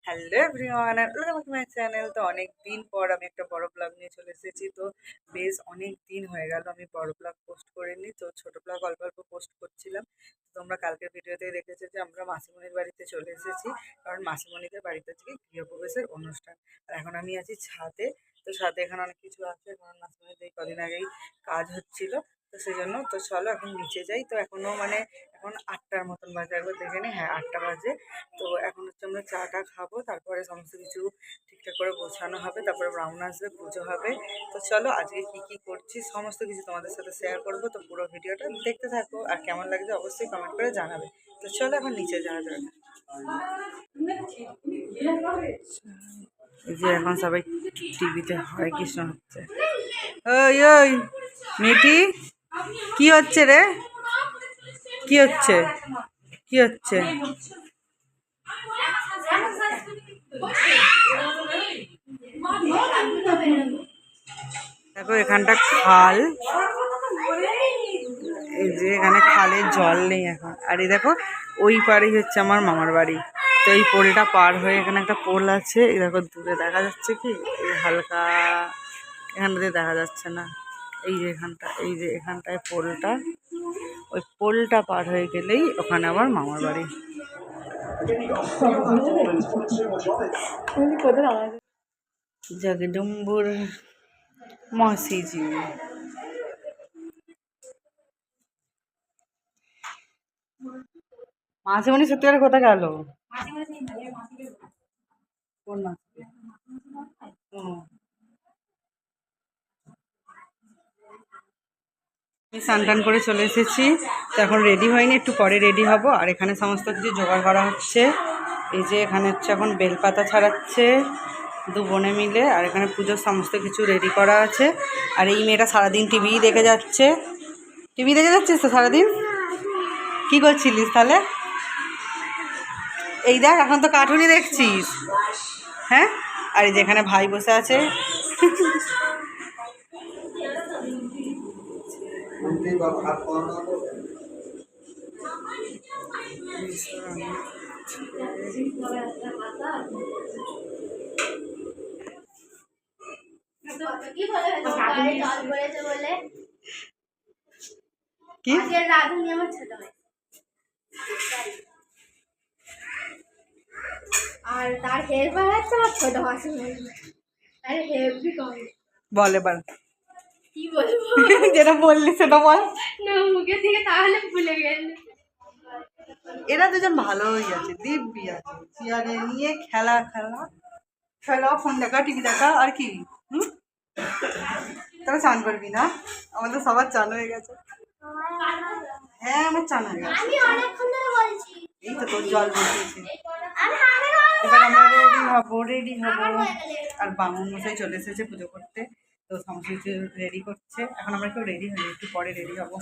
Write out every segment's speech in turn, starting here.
Hello everyone, welcome to my channel. তো অনেক দিন পর আমি একটা বড় ব্লগ নিয়ে চলে এসেছি। তো বেশ অনেক দিন হয়ে গেল আমি বড় ব্লগ পোস্ট করিনি, তো ছোট ব্লগ অল্প অল্প পোস্ট করছিলাম। তো তোমরা কালকের ভিডিওতে দেখেছো যে আমরা মাসিমণির বাড়িতে চলে এসেছি, কারণ মাসিমণিদের বাড়িতে আজকে গৃহপ্রবেশের অনুষ্ঠান। আর এখন আমি আছি ছাদে। তো ছাদে এখানে অনেক কিছু আছে, কারণ মাসিমণিদের এই কদিন আগেই কাজ হচ্ছিল। তো সেই জন্য তো চলো এখন নিচে যাই। তো এখনও মানে এখন 8টার মতন বাজে, একবার দেখে নিই। হ্যাঁ, 8টা বাজে। তো এখন হচ্ছে আমরা চাটা খাবো, তারপরে সমস্ত কিছু ঠিকঠাক করে গোছানো হবে, তারপরে ব্রাহ্মণ আসবে, পুজো হবে। তো চলো আজকে কি কি করছি সমস্ত কিছু তোমাদের সাথে শেয়ার করবো। তো পুরো ভিডিওটা দেখতে থাকো, আর কেমন লাগছে অবশ্যই কমেন্ট করে জানাবে। তো চলো এখন নিচে যাওয়া যাবে। এই যে এখন সবাই টিভিতে হরে কৃষ্ণ হচ্ছে। ওই ওই মিটি, কি হচ্ছে রে? কি হচ্ছে? কি হচ্ছে? দেখো এখানটা খাল, এই যে এখানে খালের জল নেই এখন। আর এই দেখো ওই পাড়েই হচ্ছে আমার মামার বাড়ি। তো এই পোলটা পার হয়ে এখানে একটা পোল আছে। এই দেখো দূরে দেখা যাচ্ছে কি, এই হালকা এখানটাতে দেখা যাচ্ছে না। এই যে এখানটা, এই যে এখানটায় পোলটা, ওই পোলটা পার হয়ে গেলেই ওখানে আমার মামার বাড়ি। জগদম্বুর মাসিজি, মাসিমণি সত্যি কোথায় গেল? কোন মাসি? স্নান টান করে চলে এসেছি। তো এখন রেডি হয়নি, একটু পরে রেডি হব। আর এখানে সমস্ত কিছু জোগাড় করা হচ্ছে। এই যে এখানে হচ্ছে এখন বেলপাতা ছাড়াচ্ছে দু বোনে মিলে, আর এখানে পুজোর সমস্ত কিছু রেডি করা আছে। আর এই মেয়েটা সারাদিন টিভি দেখে যাচ্ছে। টিভি দেখে যাচ্ছিস তো সারাদিন? কি করছিলিস তাহলে? এই দেখ, এখন তো কার্টুনই দেখছিস। হ্যাঁ, আর এই যে এখানে ভাই বসে আছে। কি আর তার হেল্পার হচ্ছে আমার ছোট মাসি। আরে হেল্পই করে। বল এবার কি বলবো? যেটা বললি সেটা বল। না, মুখের দিকে তাহলে ভুলে গেলে। এরা দুজন ভালোই আছে, দিব্যি আছে। চেয়ারে নিয়ে খেলা খেলা খেলা, ফোন দেখা, টিভি দেখা, আর কি। তোরা চান করবি না? আমাদের সবার চান হয়ে গেছে। হ্যাঁ, আমার চান হয়ে গেছে। আমি অনেকক্ষণ ধরে বলছি। এই তো তোর জল বসিয়েছি। আমি এবার আমরা রেডি হবো। আর বামুন মশাই চলে এসেছে পুজো করতে। তো সমস্ত কিছু রেডি করছে। এখন আমরা কেউ রেডি হয়নি, একটু পরে রেডি হবো।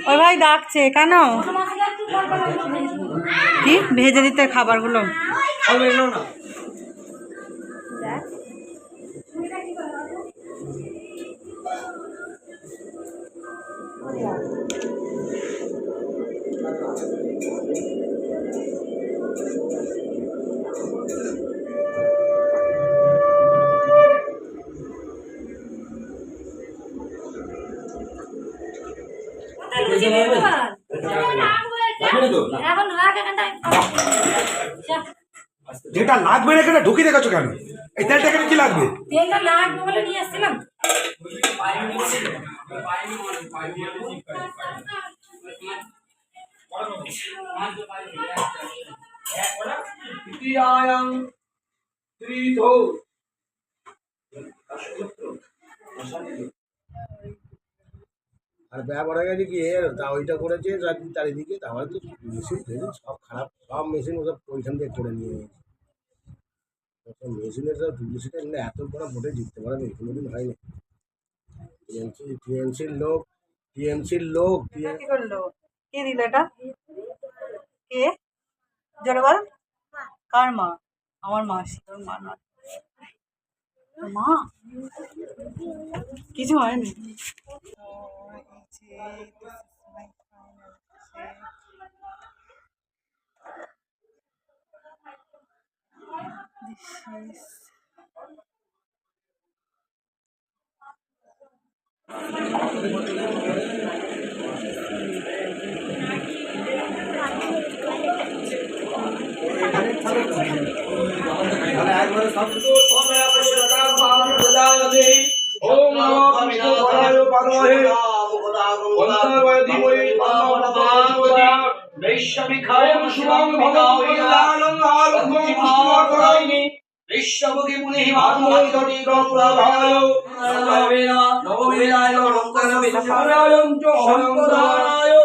ওই ভাই ডাকছে কেন? কি ভেজে দিতে খাবারগুলো? যেটা লাগবে না এখানে ঢুকিয়ে রেখেছো কেন? এই তেলটা এখানে কি লাগবে? তেলটা লাগবে বলে নিয়ে আসছিলাম। আর ব্যাপার হয়ে গেছে কি, ওইটা করেছে চারিদিকে, তাহলে তো মেশিন সব খারাপ, সব মেশিন ওসব ওইখান থেকে করে নিয়ে গেছে। মেশিনের সব ডুপ্লিসিটি নিলে এত বড় ভোটে জিততে পারবে কোনোদিন হয়নি। টিএমসির লোক কি করলো? কে দিল এটা? কে? জোরে বল। কার মা? আমার মাসি। তোর মা না? মা কিছু হয়নি। নাইস। ওম নমঃ বিষ্ণুপদায় পাদমহে বন্দায় ধীমহি ওম শুভং ভগবৎ কল্যাণং আলোকং পুষ্টিবর্ধনং বিশ্বভোগী মুনি আত্মৈ তত্ত্বপ্রভায় নবমীরায় নারায়ণ চ শঙ্করায়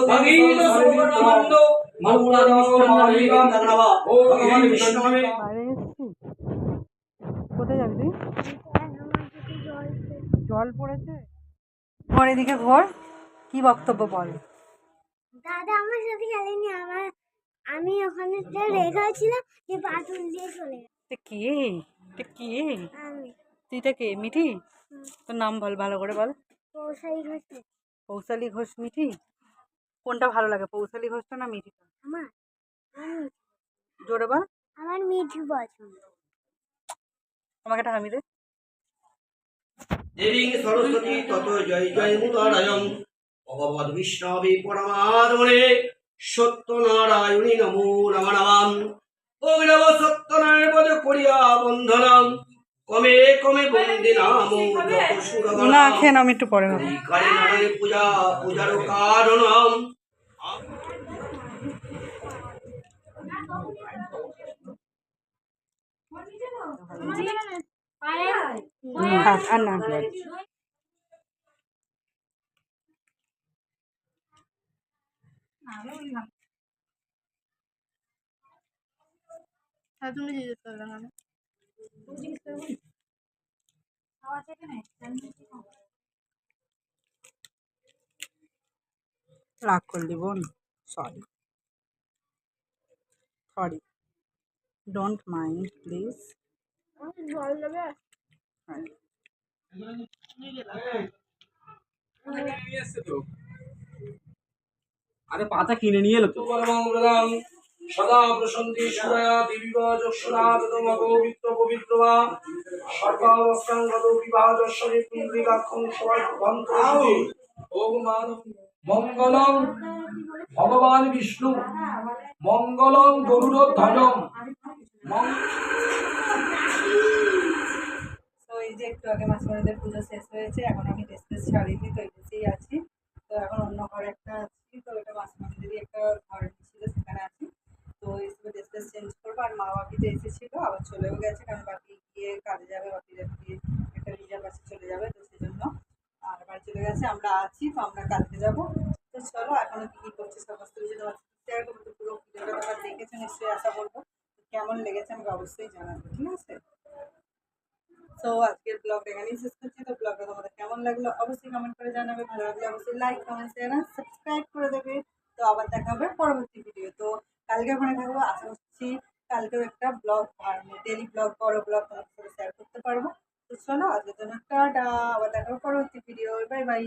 ভগীত সর্বনন্দ কোথায় যাবি তুই? জল পড়েছে ঘর, এদিকে ঘর। কি বক্তব্য বল? দাদা আমার সাথে খেলেনি, আমি ওখানে রেখা ছিলাম যে পাথর দিয়ে চলে গেছে। কে আমি তুইটা কে? মিঠি? তোর নাম বল, ভালো করে বল। পৌঁছাই গেছে পৌশালী ঘোষ মিঠি। কোনটা ভালো লাগে, পৌশালী ঘোষটা না মিঠিটা? আমার আমি জোরে বল। আমার মিঠু পছন্দ। আমাকে একটা হামি দে। দেবী সরস্বতী তত জয় জয় মুদারায়ণ ভগবদ বিষ্ণবে পরমাত্মনে সত্যনারায়ণী নমো নমানাম অগ্নব সত্যনারায়ণ পদ করিয়া বন্ধনাম কমে কমে বন্দে নাম না খেয়ে না, আমি একটু পরে হবে। কারে নারায়ণ পূজা পূজার কারণম আর না রাগ করলি বোন? Sorry, don't mind please. আরে পাতা কিনে নিয়ে এলো তো। পরমঙ্গলং সদা প্রসন্তি সুরয়া দিবিবা যক্ষুরাতম পবিত্র পবিত্রবা সর্বাবস্থান গত বিবাহজস্বরে পুন্ড্রিকাক্ষং সর্বভন্ত্রসুতি ওম মাধব মঙ্গলং ভগবান বিষ্ণু মঙ্গলং গরুড়ধ্বজং তো এই যে একটু আগে মাসিমাদের পুজো শেষ হয়েছে, এখন আমি ড্রেস ট্রেস ছাড়িনি, তো এসেই আছি। তো এখন অন্য ঘরে একটা আছি, তো এটা মাসিমাদেরই একটা ঘরে ছিল, সেখানে আছি। তো এসে ড্রেস ট্রেস চেঞ্জ করবো। আর মা বাপিতে এসেছিলো, আবার চলেও গেছে, কারণ বাপি গিয়ে কাজে যাবে, বাপিরা গিয়ে একটা রিজার্ভ আছে চলে যাবে, তো সেই জন্য আর বাড়ি চলে গেছে। আমরা আছি, তো আমরা কালকে যাবো। তো চলো এখনো কি করছে সমস্ত কিছু তোমার শেয়ার করবো। তো পুরো ভিডিওটা তোমরা দেখেছো নিশ্চয়ই, আশা করবো। কেমন লেগেছে আমাকে অবশ্যই জানাবে, ঠিক আছে? তো আজকের ব্লগটা এখানেই শেষ করছি। তো ব্লগটা তোমাদের কেমন লাগলো অবশ্যই কমেন্ট করে জানাবে, ভালো লাগলে অবশ্যই লাইক কমেন্ট শেয়ার আর সাবস্ক্রাইব করে দেবে। তো আবার দেখা হবে পরবর্তী ভিডিও। তো কালকে ওখানে থাকবো, আশা করছি কালকেও একটা ব্লগ আর ডেলি ব্লগ, বড় ব্লগ তোমাদের সাথে শেয়ার করতে পারবো। তো চলো আজকের জন্য টাটা, আবার দেখা হবে পরবর্তী ভিডিও। Bye bye.